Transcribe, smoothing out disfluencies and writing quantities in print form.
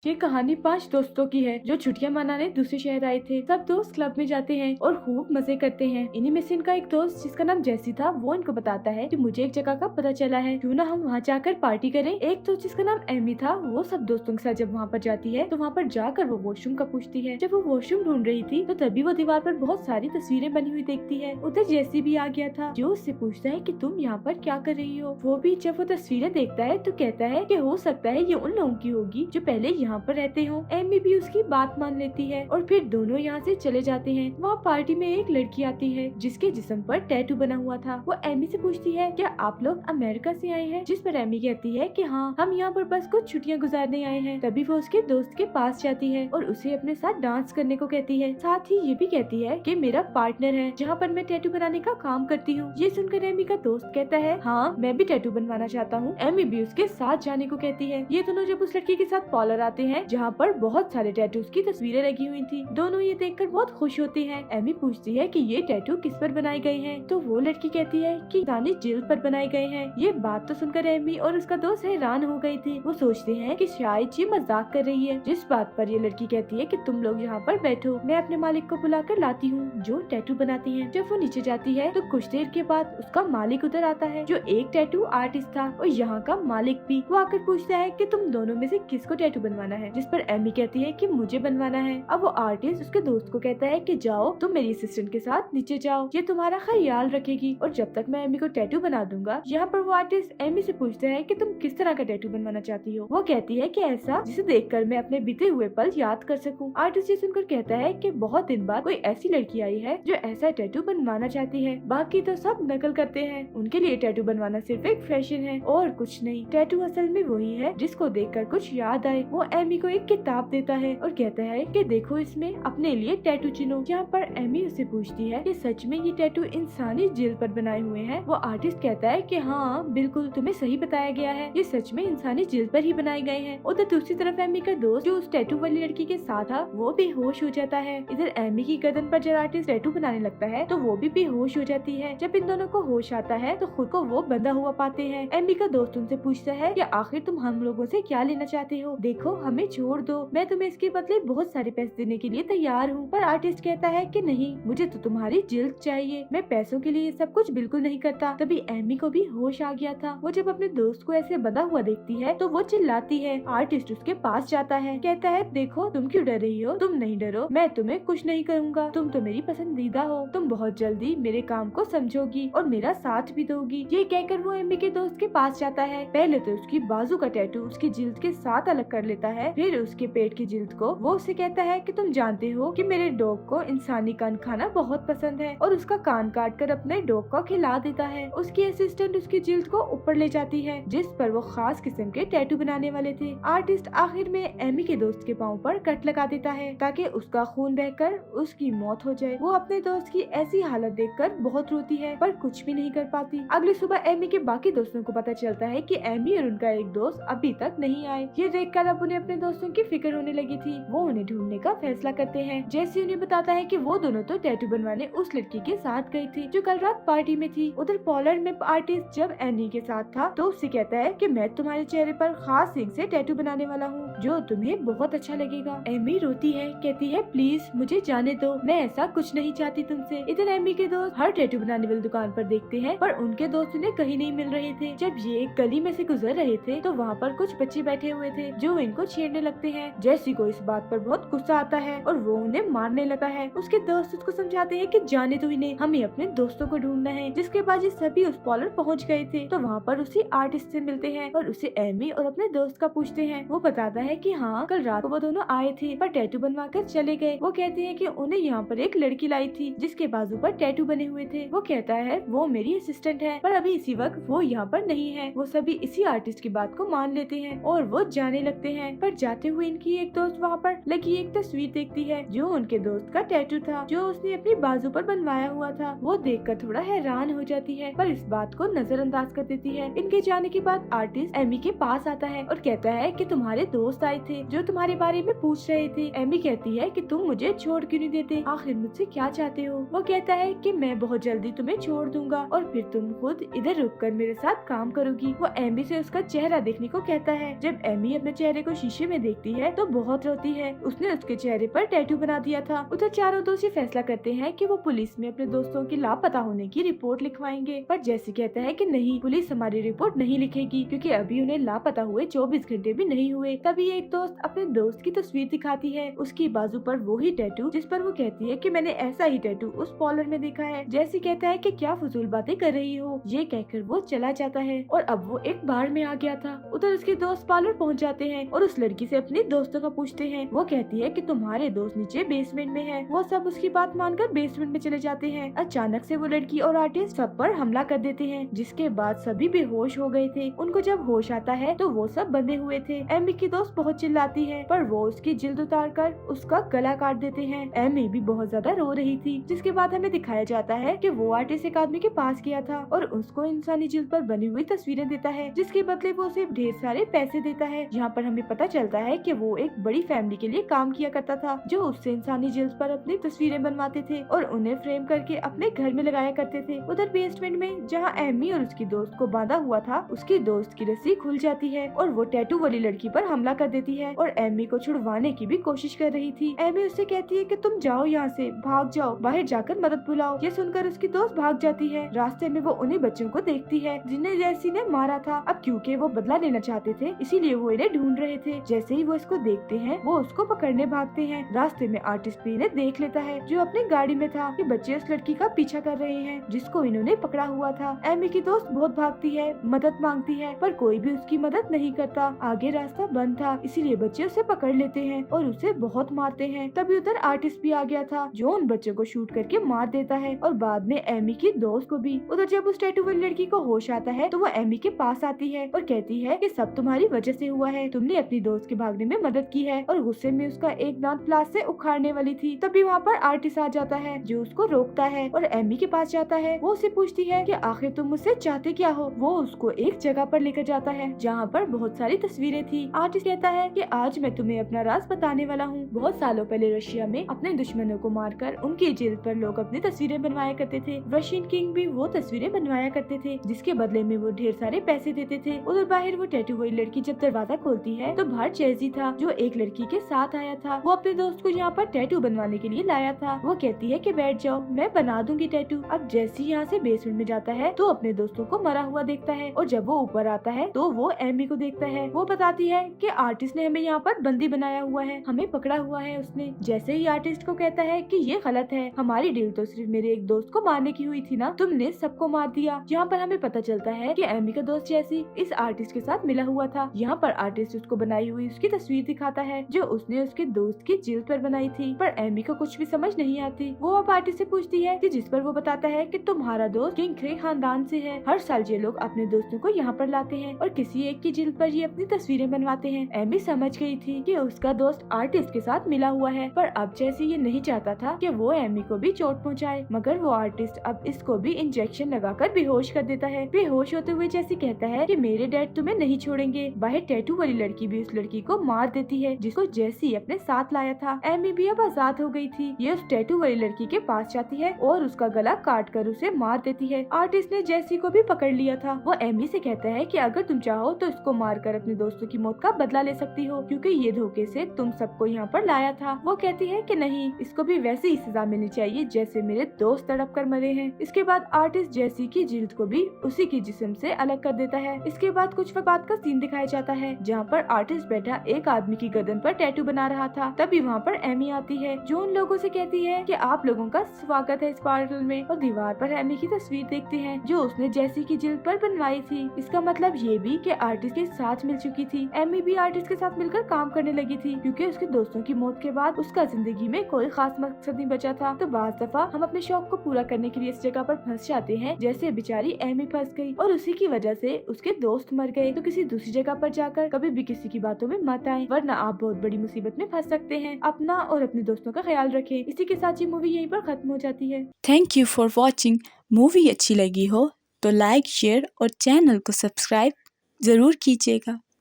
ये कहानी 5 दोस्तों की है जो छुट्टियां मनाने दूसरे शहर आए थे। सब दोस्त क्लब में जाते हैं और खूब मजे करते हैं। इन्हीं में से इनका एक दोस्त जिसका नाम जैसी था वो इनको बताता है कि मुझे एक जगह का पता चला है, क्यों ना हम वहाँ जाकर पार्टी करें। एक दोस्त जिसका नाम एमी था वो सब दोस्तों के साथ जब वहाँ पर जाती है तो वहाँ पर जाकर वो वॉशरूम का पूछती है। जब वो वॉशरूम ढूंढ रही थी तो तभी वो दीवार पर बहुत सारी तस्वीरें बनी हुई देखती है। उधर जैसी भी आ गया था जो उससे पूछता है कि तुम यहाँ पर क्या कर रही हो। वो भी जब वो तस्वीरें देखता है तो कहता है कि हो सकता है ये उन लोगों की होगी जो पहले यहाँ पर रहते हो। एमी भी उसकी बात मान लेती है और फिर दोनों यहाँ से चले जाते हैं। वहाँ पार्टी में एक लड़की आती है जिसके जिस्म पर टैटू बना हुआ था। वो एमी से पूछती है क्या आप लोग अमेरिका से आए हैं, जिस पर एमी कहती है कि हाँ, हम यहाँ पर बस कुछ छुट्टियाँ गुजारने आए हैं। तभी वो उसके दोस्त के पास जाती है और उसे अपने साथ डांस करने को कहती है। साथ ही ये भी कहती है कि मेरा पार्टनर है जहाँ पर मैं टैटू बनाने का काम करती हूँ। ये सुनकर एमी का दोस्त कहता है हाँ, मैं भी टैटू बनवाना चाहता हूँ। एमी भी उसके साथ जाने को कहती है। ये दोनों जब उस लड़की के साथ पार्लर आते हैं जहाँ पर बहुत सारे टैटूज की तस्वीरें लगी हुई थी, दोनों ये देखकर बहुत खुश होते हैं। एमी पूछती है कि ये टैटू किस पर बनाए गए हैं, तो वो लड़की कहती है कि इंसानी जिल्द पर बनाए गए हैं। ये बात तो सुनकर एमी और उसका दोस्त हैरान हो गए थे। वो सोचते हैं कि शायद ये मजाक कर रही है, जिस बात पर ये लड़की कहती है कि तुम लोग यहाँ पर बैठो, मैं अपने मालिक को बुलाकर लाती हूँ जो टैटू बनाती है। जब वो नीचे जाती है तो कुछ देर के बाद उसका मालिक उधर आता है जो एक टैटू आर्टिस्ट था और यहाँ का मालिक भी। वो आकर पूछता है कि तुम दोनों में से किसको टैटू बनवाना है, जिस पर एमी कहती है कि मुझे बनवाना है। अब वो आर्टिस्ट उसके दोस्त को कहता है कि जाओ तुम मेरी असिस्टेंट के साथ नीचे जाओ, ये तुम्हारा ख्याल रखेगी और जब तक मैं एमी को टैटू बना दूंगा। यहाँ पर वो आर्टिस्ट एमी से पूछता है कि तुम किस तरह का टैटू बनवाना चाहती हो। वो कहती है कि ऐसा जिसे देखकर मैं अपने बीते हुए पल याद कर सकूं। आर्टिस्ट ये सुनकर कहता है कि बहुत दिन बाद कोई ऐसी लड़की आई है जो ऐसा टैटू बनवाना चाहती है, बाकी तो सब नकल करते हैं। उनके लिए टैटू बनवाना सिर्फ एक फैशन है और कुछ नहीं। टैटू असल में वही है जिसको देखकर कुछ याद आए। वो एमी को एक किताब देता है और कहता है कि देखो इसमें अपने लिए टैटू चुनो। यहाँ पर एमी उससे पूछती है कि सच में ये टैटू इंसानी जिल्द पर बनाए हुए हैं। वो आर्टिस्ट कहता है कि हाँ बिल्कुल, तुम्हें सही बताया गया है, ये सच में इंसानी जिल्द पर ही बनाए गए हैं। उधर दूसरी तरफ एमी का दोस्त जो उस टैटू वाली लड़की के साथ था वो बेहोश हो जाता है। इधर एमी की गर्दन पर जब आर्टिस्ट टैटू बनाने लगता है तो वो भी बेहोश हो जाती है। जब इन दोनों को होश आता है तो खुद को वो बंधा हुआ पाते हैं। एमी का दोस्त उनसे पूछता है कि आखिर तुम हम लोगों से क्या लेना चाहते हो, देखो हमें छोड़ दो, मैं तुम्हें इसके बदले बहुत सारे पैसे देने के लिए तैयार हूँ। पर आर्टिस्ट कहता है कि नहीं, मुझे तो तुम्हारी जिल्द चाहिए, मैं पैसों के लिए ये सब कुछ बिल्कुल नहीं करता। तभी एमी को भी होश आ गया था। वो जब अपने दोस्त को ऐसे बंधा हुआ देखती है तो वो चिल्लाती है। आर्टिस्ट उसके पास जाता है, कहता है देखो तुम क्यों डर रही हो, तुम नहीं डरो, मैं तुम्हें कुछ नहीं करूँगा, तुम तो मेरी पसंदीदा हो, तुम बहुत जल्दी मेरे काम को समझोगी और मेरा साथ भी दोगी। ये कहकर वो एमी के दोस्त के पास जाता है। पहले तो उसकी बाजू का टैटू उसकी जिल्द के साथ अलग कर लेता है, फिर उसके पेट की जिल्द को वो उससे कहता है कि तुम जानते हो कि मेरे डॉग को इंसानी कान खाना बहुत पसंद है, और उसका कान काट कर अपने डॉग को खिला देता है। उसकी असिस्टेंट उसकी जिल्द को ऊपर ले जाती है जिस पर वो खास किस्म के टैटू बनाने वाले थे। आर्टिस्ट आखिर में एमी के दोस्त के पाँव पर कट लगा देता है ताकि उसका खून बहकर उसकी मौत हो जाए। वो अपने दोस्त की ऐसी हालत देखकर बहुत रोती है पर कुछ भी नहीं कर पाती। अगली सुबह एमी के बाकी दोस्तों को पता चलता है कि एमी और उनका एक दोस्त अभी तक नहीं आए। ये देखकर अब उन्हें अपने दोस्तों की फिक्र होने लगी थी। वो उन्हें ढूंढने का फैसला करते हैं। जैसे उन्हें बताता है कि वो दोनों तो टैटू बनवाने उस लड़की के साथ गई थी जो कल रात पार्टी में थी। उधर पॉलर में आर्टिस्ट जब एनी के साथ था तो उससे कहता है कि मैं तुम्हारे चेहरे पर खास इंक से टैटू बनाने वाला हूँ जो तुम्हें बहुत अच्छा लगेगा। एमी रोती है, कहती है प्लीज मुझे जाने दो, मैं ऐसा कुछ नहीं चाहती तुमसे। इधर एमी के दोस्त हर टैटू बनाने वाली दुकान पर देखते हैं पर उनके दोस्त उन्हें कहीं नहीं मिल रहे थे। जब ये एक गली में से गुजर रहे थे तो वहाँ पर कुछ बच्चे बैठे हुए थे जो इनको छेड़ने लगते हैं। जैसी को इस बात पर बहुत गुस्सा आता है और वो उन्हें मारने लगा है। उसके दोस्त उसको समझाते हैं कि जाने दो इन्हें, हमें अपने दोस्तों को ढूंढना है। जिसके बाद ये सभी उस पॉलर पहुंच गए थे तो वहाँ पर उसी आर्टिस्ट से मिलते हैं और उसे एमी और अपने दोस्त का पूछते हैं। वो बताता है कि हाँ, कल रात को वो दोनों आए थे पर टैटू बनवा कर चले गए। वो कहते हैं कि उन्हें यहाँ पर एक लड़की लाई थी जिसके बाजू पर टैटू बने हुए थे। वो कहता है वो मेरी असिस्टेंट है पर अभी इसी वक्त वो यहाँ पर नहीं है। वो सभी इसी आर्टिस्ट की बात को मान लेते हैं और वो जाने लगते हैं। पर जाते हुए इनकी एक दोस्त वहाँ पर लगी एक तस्वीर देखती है जो उनके दोस्त का टैटू था जो उसने अपनी बाजू पर बनवाया हुआ था। वो देखकर थोड़ा हैरान हो जाती है पर इस बात को नजरअंदाज कर देती है। इनके जाने के बाद आर्टिस्ट एमी के पास आता है और कहता है कि तुम्हारे दोस्त आए थे जो तुम्हारे बारे में पूछ रहे थे। एमी कहती है कि तुम मुझे छोड़ क्यों नहीं देते, आखिर मुझसे क्या चाहते हो। वो कहता है कि मैं बहुत जल्दी तुम्हें छोड़ दूंगा और फिर तुम खुद इधर रुक कर मेरे साथ काम करोगी। वो एमी से उसका चेहरा देखने को कहता है। जब एमी अपने चेहरे को शीशे में देखती है तो बहुत रोती है। उसने उसके चेहरे पर टैटू बना दिया था। उधर चारों दोस्त ये फैसला करते हैं कि वो पुलिस में अपने दोस्तों की लापता होने की रिपोर्ट लिखवाएंगे, पर जैसी कहता है कि नहीं, पुलिस हमारी रिपोर्ट नहीं लिखेगी क्योंकि अभी उन्हें लापता हुए 24 घंटे भी नहीं हुए। तभी एक दोस्त अपने दोस्त की तस्वीर दिखाती है, उसकी बाजू पर वही टैटू जिस पर वो कहती है कि मैंने ऐसा ही टैटू उस पार्लर में देखा है। जैसी कहता है कि क्या फजूल बातें कर रही हो, ये कहकर वो चला जाता है और अब वो एक बार में आ गया था। उधर उसके दोस्त पार्लर पहुंच जाते हैं और उस लड़की से अपने दोस्तों का पूछते हैं। वो कहती है कि तुम्हारे दोस्त नीचे बेसमेंट में है। वो सब उसकी बात मानकर बेसमेंट में चले जाते हैं। अचानक से वो लड़की और आर्टिस्ट सब पर हमला कर देते हैं, जिसके बाद सभी बेहोश हो गए थे। उनको जब होश आता है तो वो सब बंधे हुए थे। एमी की दोस्त बहुत चिल्लाती है पर वो उसकी जिल्द उतार कर उसका गला काट देते हैं। एमी भी बहुत ज्यादा रो रही थी, जिसके बाद हमें दिखाया जाता है कि वो आर्टिस्ट एक आदमी के पास गया था और उसको इंसानी जिल्द पर बनी हुई तस्वीरें देता है, जिसके बदले वो उसे ढेर सारे पैसे देता है। यहाँ पर हमें पता चलता है कि वो एक बड़ी फैमिली के लिए काम किया करता था, जो उससे इंसानी जिल्द पर अपनी तस्वीरें बनवाते थे और उन्हें फ्रेम करके अपने घर में लगाया करते थे। उधर बेसमेंट में जहाँ एमी और उसकी दोस्त को बांधा हुआ था, उसकी दोस्त की रस्सी खुल जाती है और वो टैटू वाली लड़की पर हमला कर देती है और एमी को छुड़वाने की भी कोशिश कर रही थी। एमी उससे कहती है कि तुम जाओ, यहाँ से भाग जाओ, बाहर जाकर मदद बुलाओ। ये सुनकर उसकी दोस्त भाग जाती है। रास्ते में वो उन्हीं बच्चों को देखती है जिन्हें जैसी ने मारा था। अब क्योंकि वो बदला लेना चाहते थे, इसीलिए वो इन्हें ढूंढ रहे थे। जैसे ही वो इसको देखते हैं, वो उसको पकड़ने भागते हैं। रास्ते में आर्टिस्ट भी इन्हें देख लेता है, जो अपनी गाड़ी में था। ये बच्चे उस लड़की का पीछा कर रहे हैं जिसको इन्होंने पकड़ा हुआ था। एमी की दोस्त बहुत भागती है, मदद मांगती है, पर कोई भी उसकी मदद नहीं करता। आगे रास्ता बंद था, इसीलिए बच्चे उसे पकड़ लेते हैं और उसे बहुत मारते हैं। तभी उधर आर्टिस्ट भी आ गया था, जो उन बच्चों को शूट करके मार देता है और बाद में एमी की दोस्त को भी। उधर जब उस टैटू वाली लड़की को होश आता है तो वो एमी के पास आती है और कहती है कि सब तुम्हारी वजह से हुआ है, तुमने अपनी दोस्त के भागने में मदद की है, और गुस्से में उसका एक दांत प्लास से उखाड़ने वाली थी। तभी वहाँ पर आर्टिस्ट आ जाता है, जो उसको रोकता है और एमी के पास जाता है। वो उसे पूछती है कि आखिर तुम मुझसे चाहते क्या हो। वो उसको एक जगह पर लेकर जाता है जहाँ पर बहुत सारी तस्वीरें थी। आर्टिस्ट कहता है कि आज मैं तुम्हें अपना राज बताने वाला हूँ। बहुत सालों पहले रशिया में अपने दुश्मनों को मारकर उनकी जिल्द पर लोग अपनी तस्वीरें बनवाया करते थे। रशियन किंग भी वो तस्वीरें बनवाया करते थे, जिसके बदले में वो ढेर सारे पैसे देते थे। उधर बाहर वो टैटू वाली लड़की जब दरवाजा खोलती है तो बाहर चेजी था, जो एक लड़की के साथ आया था। वो अपने दोस्त को यहाँ पर टैटू बनवाने के लिए लाया था। वो कहती है कि बैठ जाओ, मैं बना दूंगी टैटू। अब जैसे यहाँ से बेसमेंट में जाता है तो अपने दोस्तों को मरा हुआ देखता है और जब वो ऊपर आता है तो वो एमी को देखता है। वो बताती है कि आर्टिस्ट ने हमें यहाँ पर बंदी बनाया हुआ है, हमें पकड़ा हुआ है उसने। जैसे ही आर्टिस्ट को कहता है कि ये गलत है, हमारी डील तो सिर्फ मेरे एक दोस्त को मारने की हुई थी ना, तुमने सबको मार दिया। यहाँ पर हमें पता चलता है कि एमी का दोस्त जैसी इस आर्टिस्ट के साथ मिला हुआ था। यहाँ पर आर्टिस्ट उसको बनाई हुई उसकी तस्वीर दिखाता है, जो उसने उसके दोस्त की जिल्द पर बनाई थी, पर एमी को कुछ भी समझ नहीं आती। वो अब आर्टिस्ट से पूछती है कि जिस पर वो बताता है कि तुम्हारा दोस्त किंग क्रे खानदान से है। हर साल ये लोग अपने दोस्तों को यहाँ पर लाते हैं और किसी एक की जिल्द पर ये अपनी तस्वीरें बनवाते हैं। एमी समझ गई थी कि उसका दोस्त आर्टिस्ट के साथ मिला हुआ है, पर अब जैसे ये नहीं चाहता था कि वो एमी को भी चोट पहुँचाए, मगर वो आर्टिस्ट अब इसको भी इंजेक्शन लगाकर बेहोश कर देता है। बेहोश होते हुए जैसी कहता है कि मेरे डैड तुम्हें नहीं छोड़ेंगे। बाहर टैटू वाली लड़की भी उस लड़की को मार देती है, जिसको जैसी अपने साथ लाया था। एमी भी अब आजाद हो गई थी। ये उस टैटू वाली लड़की के पास जाती है और उसका गला काट कर उसे मार देती है। आर्टिस्ट ने जैसी को भी पकड़ लिया था। वो एमी से कहता है कि अगर तुम चाहो तो इसको मारकर अपने दोस्तों की मौत का बदला ले सकती हो, क्योंकि ये धोखे से तुम सबको यहाँ पर लाया था। वो कहती है कि नहीं, इसको भी वैसे ही सजा मिलनी चाहिए जैसे मेरे दोस्त तड़प कर मरे हैं। इसके बाद आर्टिस्ट जैसी की जिल्द को भी उसी की जिस्म से अलग कर देता है। इसके बाद कुछ वक्त बाद का सीन दिखाया जाता है, जहाँ पर आर्टिस्ट बैठा एक आदमी की गर्दन पर टैटू बना रहा था। तभी वहाँ पर एमी आती है, जो उन लोगों से कहती है कि आप लोगों का स्वागत है इस पार्सल में, और दीवार पर एमी की तस्वीर देखते हैं जो उसने जैसी की जिल्द पर बनवाई थी। इसका मतलब ये भी कि आर्टिस्ट के साथ मिल चुकी थी। एमी भी आर्टिस्ट के साथ मिलकर काम करने लगी थी, क्योंकि उसके दोस्तों की मौत के बाद उसका जिंदगी में कोई खास मकसद नहीं बचा था। तो बाज़ दफा हम अपने शौक को पूरा करने के लिए इस जगह पर फंस जाते हैं, जैसे बेचारी एमी फंस गई और उसी की वजह से उसके दोस्त मर गए। तो किसी दूसरी जगह पर जाकर कभी भी किसी की बातों में मत आए, वरना आप बहुत बड़ी मुसीबत में फंस सकते हैं। अपना और अपने दोस्तों का ख्याल रखें। इसी के साथ ये मूवी यहीं पर खत्म हो जाती है। Thank you for watching. Movie अच्छी लगी हो तो लाइक, शेयर और चैनल को सब्सक्राइब जरूर कीजिएगा।